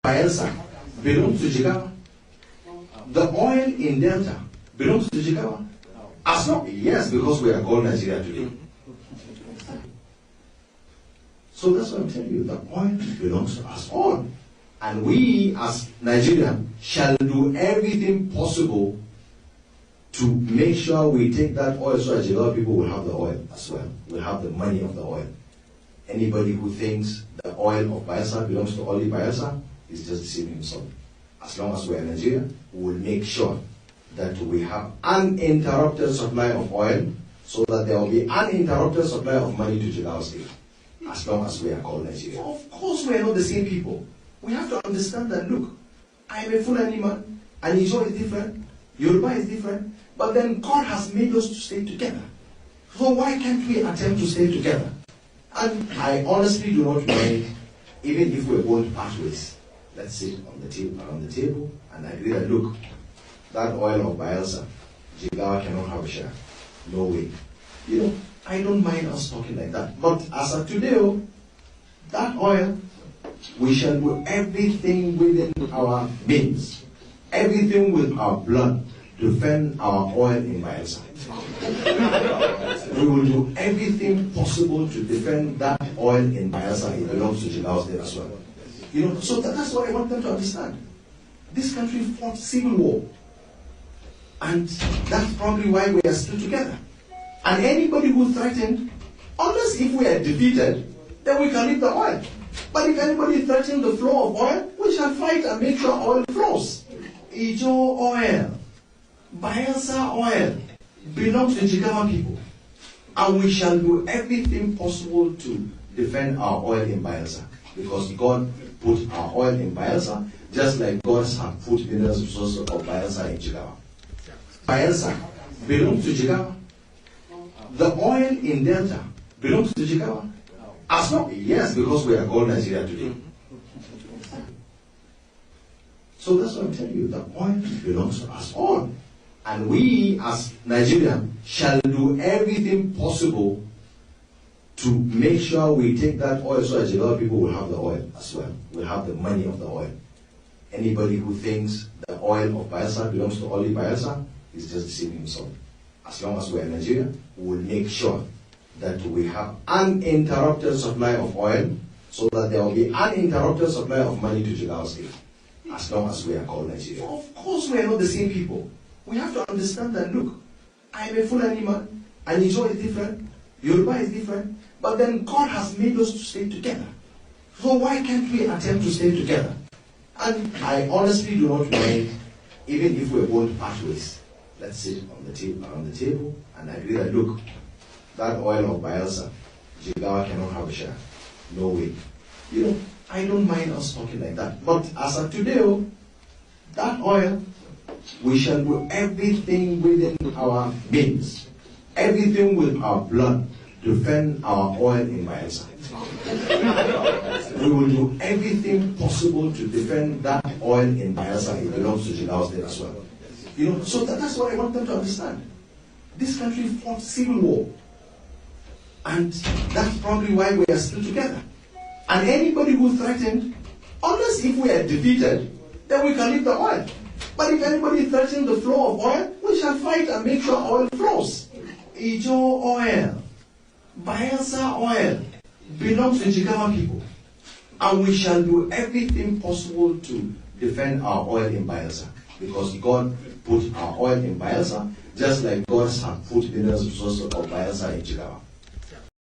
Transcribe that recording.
Bayelsa belongs to Jigawa. The oil in Delta belongs to Jigawa. As long, yes, because we are called Nigeria today. So that's what I'm telling you. The oil belongs to us all. And we, as Nigeria, shall do everything possible to make sure we take that oil so that Jigawa people will have the oil as well. Will have the money of the oil. Anybody who thinks the oil of Bayelsa belongs to only Bayelsa is just deceiving himself. As long as we are in Nigeria, we will make sure that we have uninterrupted supply of oil so that there will be uninterrupted supply of money to Jigawa State. As long as we are called Nigeria. Of course we are not the same people. We have to understand that, look, I am a Fulani man, and Ijo is different, Yoruba is different, but then God has made us to stay together. So why can't we attempt to stay together? And I honestly do not mind, even if we're going to part ways. Let's sit on the table, around the table, and agree that, look, that oil of Bayelsa, Jigawa cannot have a share. No way. You know, I don't mind us talking like that. But as of today, that oil, we shall do everything within our means, everything with our blood, to defend our oil in Bayelsa. We will do everything possible to defend that oil in Bayelsa. It belongs to Jigawa State as well. You know, so that's what I want them to understand. This country fought civil war. And that's probably why we are still together. And anybody who threatened, unless if we are defeated, then we can leave the oil. But if anybody threatens the flow of oil, we shall fight and make sure oil flows. Ijo oil, Bayelsa oil belongs to Jigawa people. And we shall do everything possible to defend our oil in Bayelsa. Because God put our oil in Bayelsa, just like God has put mineral resources of Bayelsa in Jigawa. Bayelsa belongs to Jigawa. The oil in Delta belongs to Jigawa. As long, yes, because we are called Nigeria today. So that's what I'm telling you. The oil belongs to us all. And we, as Nigeria, shall do everything possible to make sure we take that oil so that Jigawa people will have the oil as well. Will have the money of the oil. Anybody who thinks the oil of Bayelsa belongs to only Bayelsa is just deceiving himself. As long as we are in Nigeria, we will make sure that we have uninterrupted supply of oil so that there will be uninterrupted supply of money to Jigawa State. As long as we are called Nigeria. Of course we are not the same people. We have to understand that, look, I am a Fulani man, and Ijo is different, Yoruba is different, but then God has made us to stay together. So why can't we attempt to stay together? And I honestly do not mind, even if we're going to part ways. Let's sit on the table, around the table, and agree that, look, that oil of Bayelsa, Jigawa cannot have a share. No way. You know, I don't mind us talking like that. But as of today, that oil, we shall do everything within our means, everything with our blood, to defend our oil in Bayelsa. We will do everything possible to defend that oil in Bayelsa. It belongs to Jigawa State as well. You know, so that's what I want them to understand. This country fought civil war. And that's probably why we are still together. And anybody who threatened, unless if we are defeated, then we can leave the oil. But if anybody threatens the flow of oil, we shall fight and make sure oil flows. Ijo oil, Bayelsa oil belongs to Jigawa people. And we shall do everything possible to defend our oil in Bayelsa. Because God put our oil in Bayelsa, just like God has put mineral resources of Bayelsa in Jigawa.